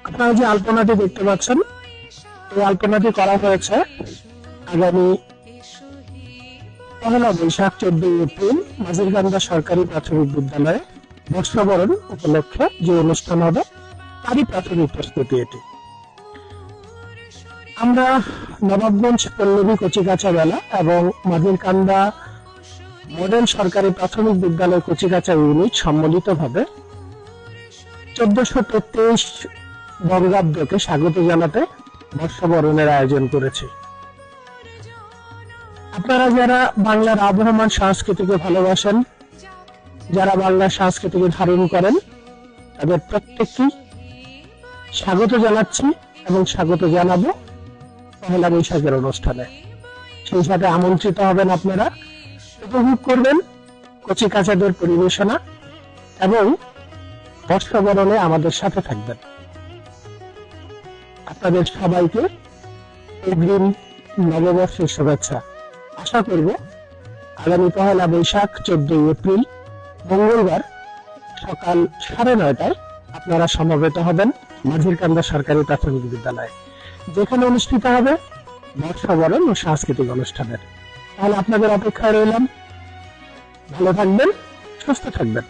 আপনারা যে আলপনাটি দেখতে পাচ্ছেন, এই আলপনাটি করা হয়েছে আগামী 1 বৈশাখ 14 এপ্রিল মাঝিরকান্দা সরকারি প্রাথমিক বিদ্যালয়ে বর্ষবরণ উপলক্ষে যে অনুষ্ঠান হবে তারই প্রাথমিক প্রস্তুতি এটি। আমরা নবাবগঞ্জ পল্লবী কচিকাঁচা মেলা এবং মাঝিরকান্দা মডেল সরকারি প্রাথমিক বিদ্যালয় কচিকাঁচা ইউনিট সম্মিলিতভাবে 1433 বঙ্গাব্দকে স্বাগত জানাতে বর্ষবরণের আয়োজন করেছি। আপনারা যারা বাংলার আবহমান সংস্কৃতিকে ভালোবাসেন, যারা বাংলার সংস্কৃতিকে ধারণ করেন, তাদের প্রত্যেককেই স্বাগত জানাচ্ছি এবং স্বাগত জানাবো 1 বৈশাখের অনুষ্ঠানে। সেই সাথে আমন্ত্রিত হবেন, আপনারা উপভোগ করবেন কচিকাঁচাদের পরিবেশনা এবং বর্ষবরণে আমাদের সাথে থাকবেন। আপনাদের সবাইকে অগ্রিম নববর্ষের শুভেচ্ছা। আশা করব আগামী 1 বৈশাখ 14 এপ্রিল মঙ্গলবার সকাল 9:30টায় আপনারা সমবেত হবেন মাঝিরকান্দা সরকারি প্রাথমিক বিদ্যালয়ে, যেখানে অনুষ্ঠিত হবে বর্ষবরণ ও সাংস্কৃতিক অনুষ্ঠানের। তাহলে আপনাদের অপেক্ষায় রইলাম। ভালো থাকবেন, সুস্থ থাকবেন।